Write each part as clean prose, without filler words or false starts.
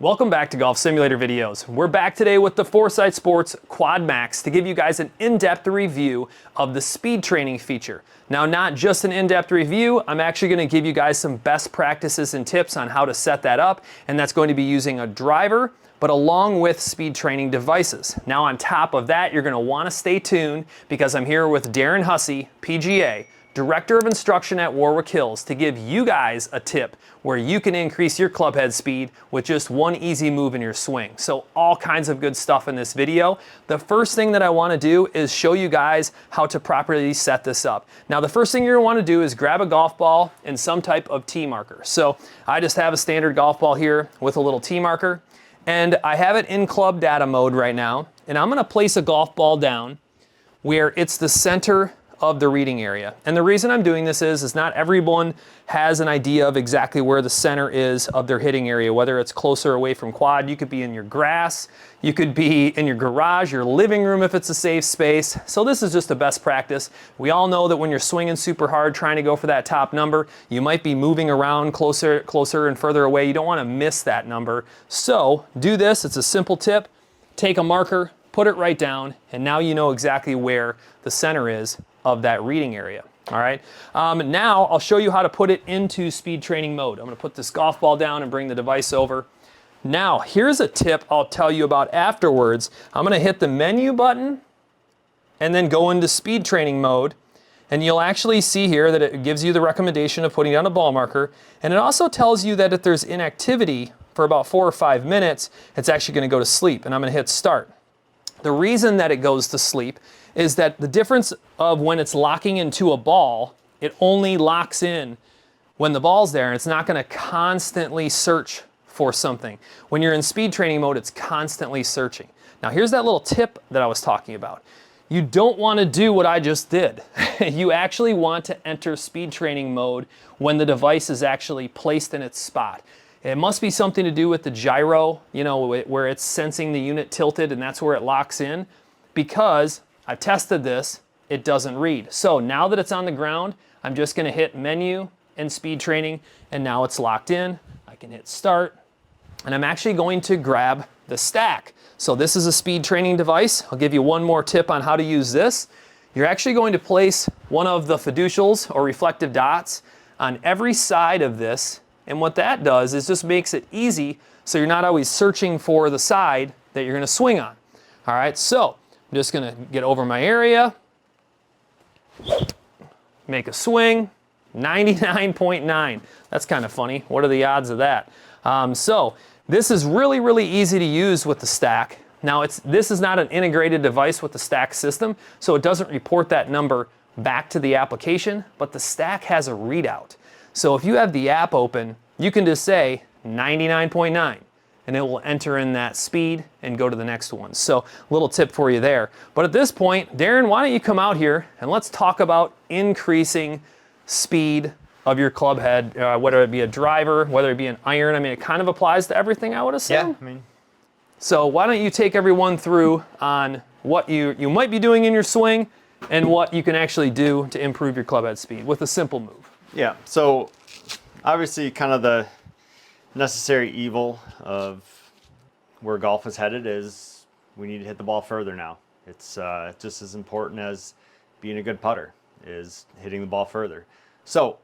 Welcome back to Golf Simulator videos. We're back today with the Foresight Sports QuadMax to give you guys an in-depth review of the speed training feature. Now, not just an in-depth review, I'm actually going to give you guys some best practices and tips on how to set that up, and that's going to be using a driver, but along with speed training devices. Now, on top of that, you're going to want to stay tuned because I'm here with Darren Hussey, PGA, Director of Instruction at Warwick Hills, to give you guys a tip where you can increase your club head speed with just one easy move in your swing. So all kinds of good stuff in this video. The first thing that I want to do is show you guys how to properly set this up. Now, the first thing you're going to want to do is grab a golf ball and some type of tee marker. So I just have a standard golf ball here with a little tee marker, and I have it in club data mode right now, and I'm going to place a golf ball down where it's the center of the reading area. And the reason I'm doing this is not everyone has an idea of exactly where the center is of their hitting area, whether it's closer away from quad. You could be in your grass, you could be in your garage, your living room if it's a safe space. So this is just a best practice. We all know that when you're swinging super hard trying to go for that top number, you might be moving around closer and further away. You don't want to miss that number. So do this, it's a simple tip. Take a marker, put it right down, and now you know exactly where the center is of that reading area. All right. Now I'll show you how to put it into speed training mode. I'm going to put this golf ball down and bring the device over. Now, here's a tip I'll tell you about afterwards. I'm going to hit the menu button and then go into speed training mode. And you'll actually see here that it gives you the recommendation of putting down a ball marker. And it also tells you that if there's inactivity for about 4 or 5 minutes, it's actually going to go to sleep. And I'm going to hit start. The reason that it goes to sleep is that the difference of when it's locking into a ball, it only locks in when the ball's there, and it's not going to constantly search for something. When you're in speed training mode, it's constantly searching. Now, here's that little tip that I was talking about. You don't want to do what I just did. You actually want to enter speed training mode when the device is actually placed in its spot. It must be something to do with the gyro, you know, where it's sensing the unit tilted, and that's where it locks in. Because I've tested this, it doesn't read. So now that it's on the ground, I'm just going to hit menu and speed training, and now it's locked in. I can hit start, and I'm actually going to grab the stack. So this is a speed training device. I'll give you one more tip on how to use this. You're actually going to place one of the fiducials or reflective dots on every side of this, and what that does is just makes it easy so you're not always searching for the side that you're going to swing on. All right, so I'm just going to get over my area, make a swing, 99.9. That's kind of funny. What are the odds of that? So this is really, really easy to use with the stack. Now, this is not an integrated device with the stack system, so it doesn't report that number back to the application, but the stack has a readout. So if you have the app open, you can just say 99.9. and it will enter in that speed and go to the next one. So little tip for you there. But at this point, Darren, why don't you come out here and let's talk about increasing speed of your club head, whether it be a driver, whether it be an iron. I mean, it kind of applies to everything, I would assume. Yeah, I mean. So why don't you take everyone through on what you might be doing in your swing and what you can actually do to improve your club head speed with a simple move. Yeah, so obviously kind of the necessary evil of where golf is headed is we need to hit the ball further now. It's just as important as being a good putter is hitting the ball further. So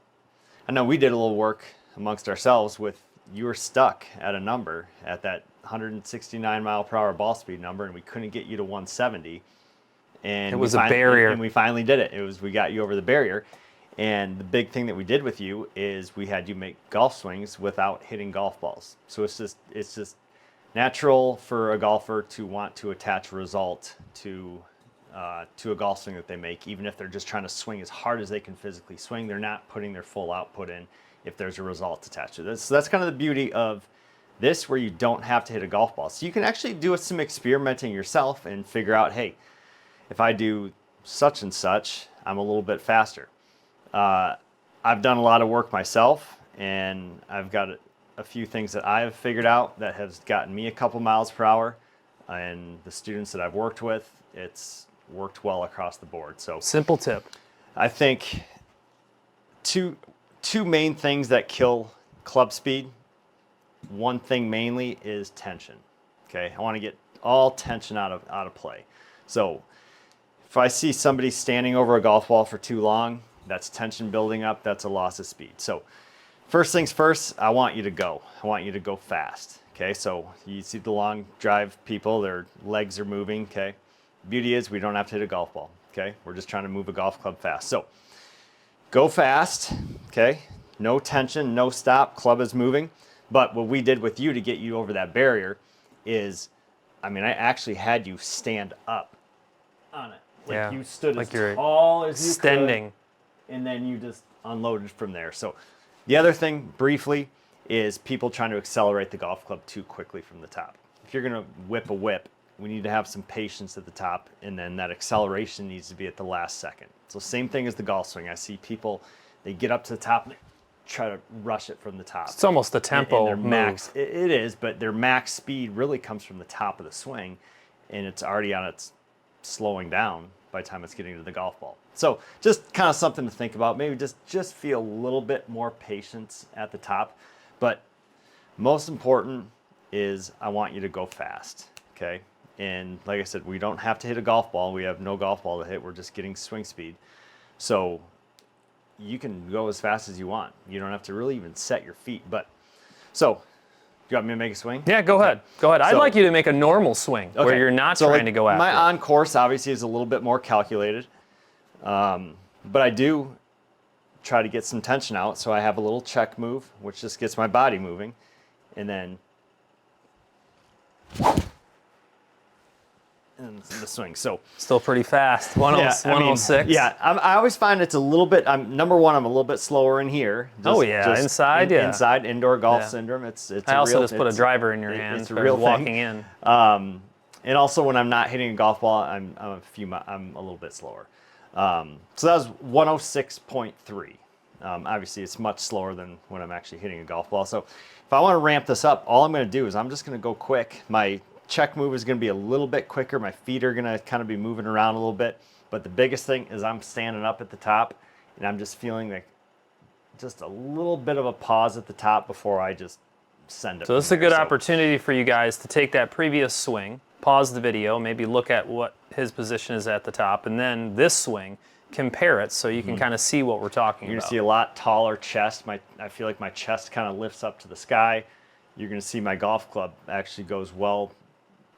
I know we did a little work amongst ourselves with you were stuck at a number at that 169 mile per hour ball speed number, and we couldn't get you to 170. And it was a barrier. And we finally did it. We got you over the barrier. And the big thing that we did with you is we had you make golf swings without hitting golf balls. So it's just natural for a golfer to want to attach a result to a golf swing that they make, even if they're just trying to swing as hard as they can physically swing. They're not putting their full output in if there's a result attached to this. So that's kind of the beauty of this, where you don't have to hit a golf ball. So you can actually do some experimenting yourself and figure out, hey, if I do such and such, I'm a little bit faster. I've done a lot of work myself, and I've got a few things that I've figured out that has gotten me a couple miles per hour, and the students that I've worked with, it's worked well across the board. So simple tip. I think two main things that kill club speed one thing mainly is tension. Okay, I want to get all tension out of play. So if I see somebody standing over a golf ball for too long, that's tension building up, that's a loss of speed. So first things first, I want you to go. I want you to go fast. Okay, so you see the long drive people, their legs are moving. Okay, beauty is we don't have to hit a golf ball. Okay, we're just trying to move a golf club fast. So go fast. Okay, no tension, no stop, club is moving. But what we did with you to get you over that barrier is, I mean, I actually had you stand up on it. Like you stood like as tall as you extending. Could, and then you just unloaded from there. So the other thing, briefly, is people trying to accelerate the golf club too quickly from the top. If you're going to whip a whip, we need to have some patience at the top, and then that acceleration needs to be at the last second. So same thing as the golf swing. I see people, they get up to the top and they try to rush it from the top. It's almost the tempo and their max. It is, but their max speed really comes from the top of the swing, and it's already on its slowing down by the time it's getting to the golf ball. So just kind of something to think about. Maybe just feel a little bit more patience at the top. But most important is I want you to go fast, okay? And like I said, we don't have to hit a golf ball. We have no golf ball to hit. We're just getting swing speed. So you can go as fast as you want. You don't have to really even set your feet. But so, you want me to make a swing? Yeah, go ahead. Go ahead. I'd like you to make a normal swing where you're not trying to go after my it. on course obviously is a little bit more calculated. But I do try to get some tension out, so I have a little check move, which just gets my body moving, and then the swing. So still pretty fast. 106. Yeah, I always find it's a little bit. Number one, I'm a little bit slower in here. Inside. Inside indoor golf syndrome. It's. I also just put a driver in your hand for walking in. And also when I'm not hitting a golf ball, I'm a little bit slower. So that was 106.3. Obviously, it's much slower than when I'm actually hitting a golf ball. So if I want to ramp this up, all I'm going to do is I'm just going to go quick. My check move is going to be a little bit quicker. My feet are going to kind of be moving around a little bit. But the biggest thing is I'm standing up at the top, and I'm just feeling like just a little bit of a pause at the top before I just send it. So this is a good opportunity for you guys to take that previous swing, pause the video, maybe look at what his position is at the top, and then this swing, compare it so you can kind of see what we're talking about. You're going to see a lot taller chest. I feel like my chest kind of lifts up to the sky. You're going to see my golf club actually goes well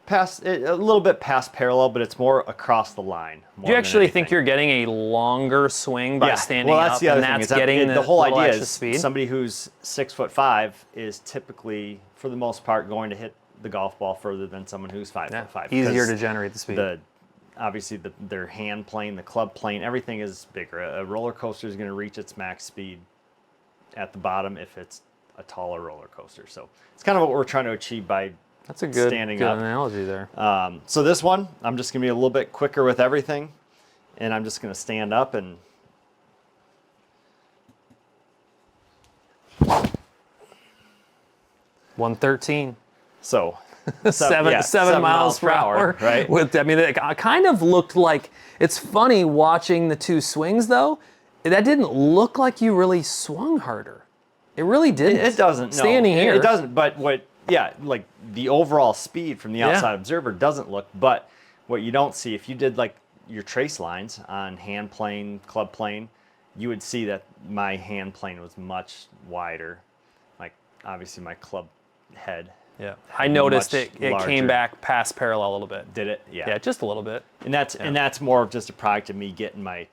past, a little bit past parallel, but it's more across the line. Do you actually think you're getting a longer swing by standing that's up? The other and thing. The whole idea is speed? Somebody who's 6'5" is typically, for the most part, going to hit the golf ball further than someone who's 5'5". Easier to generate the speed. Obviously, their hand plane, the club plane, everything is bigger. A roller coaster is going to reach its max speed at the bottom if it's a taller roller coaster. So it's kind of what we're trying to achieve by That's a good, standing good up. analogy there. So this one, I'm just going to be a little bit quicker with everything, and I'm just going to stand up and 113. So seven miles per hour, right? It kind of looked like, it's funny watching the two swings though. That didn't look like you really swung harder. It really didn't. It doesn't. Standing here, it doesn't. But like the overall speed from the outside observer doesn't look. But what you don't see, if you did like your trace lines on hand plane, club plane, you would see that my hand plane was much wider. Like obviously my club head. Yeah, I noticed it came back past parallel a little bit. Did it? Yeah. Yeah, just a little bit. And that's more of just a product of me getting my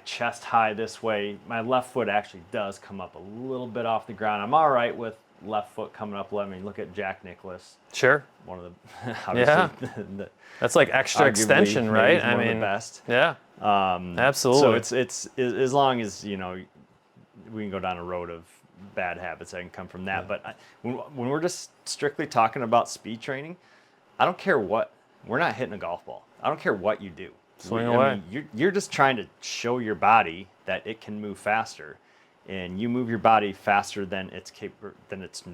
chest high this way. My left foot actually does come up a little bit off the ground. I'm all right with left foot coming up. I mean, look at Jack Nicklaus. Sure. One of the obviously that's like extra extension, right? I mean, one of the best. Yeah. Absolutely. So it's as long as we can go down a road of bad habits that can come from that. But when we're just strictly talking about speed training, I don't care what. We're not hitting a golf ball. I don't care what you do. Swing away. I mean, you're just trying to show your body that it can move faster, and you move your body faster than it's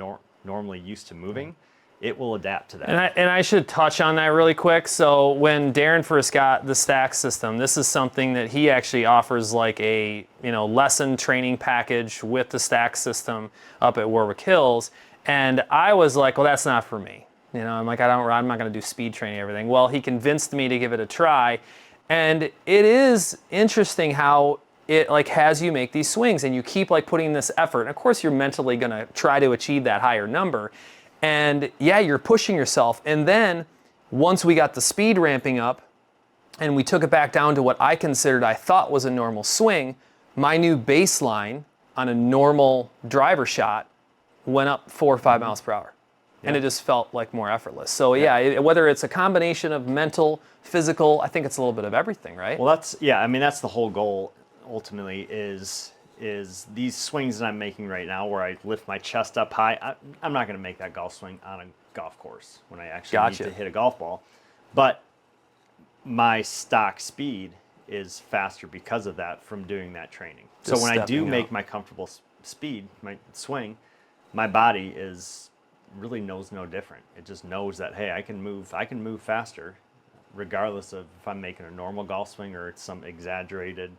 normally used to moving. It will adapt to that. And I should touch on that really quick. So when Darren first got the stack system, this is something that he actually offers like a lesson training package with the stack system up at Warwick Hills. And I was like, well, that's not for me. You know, I'm like, I'm not going to do speed training, everything. Well, he convinced me to give it a try. And it is interesting how it like has you make these swings and you keep like putting this effort. And of course, you're mentally going to try to achieve that higher number. And yeah, you're pushing yourself. And then once we got the speed ramping up and we took it back down to what I thought was a normal swing, my new baseline on a normal driver shot went up 4 or 5 miles per hour. And it just felt like more effortless. So yeah, whether it's a combination of mental, physical, I think it's a little bit of everything, right? Well, I mean, that's the whole goal ultimately is these swings that I'm making right now where I lift my chest up high. I'm not going to make that golf swing on a golf course when I actually need to hit a golf ball. But my stock speed is faster because of that from doing that training. So when I do make my comfortable speed, my swing, my body really knows no different. It just knows that, hey, I can move faster regardless of if I'm making a normal golf swing or it's some exaggerated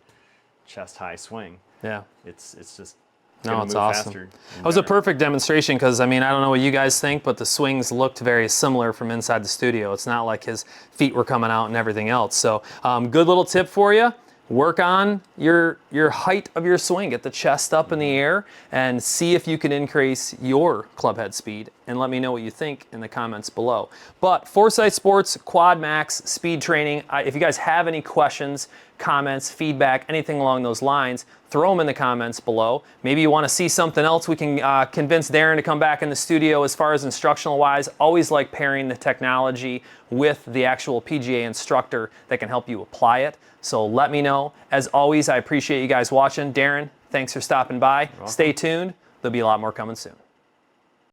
chest high swing. Yeah. It's just no, it's awesome. faster. It was a perfect demonstration because, I mean, I don't know what you guys think, but the swings looked very similar from inside the studio. It's not like his feet were coming out and everything else. So good little tip for you. Work on your height of your swing. Get the chest up in the air and see if you can increase your club head speed. And let me know what you think in the comments below. But Foresight Sports QuadMax speed training. If you guys have any questions, comments, feedback, anything along those lines, throw them in the comments below. Maybe you want to see something else. We can convince Darren to come back in the studio as far as instructional wise. Always like pairing the technology with the actual PGA instructor that can help you apply it. So let me know. As always, I appreciate you guys watching. Darren, thanks for stopping by. Stay tuned. There'll be a lot more coming soon.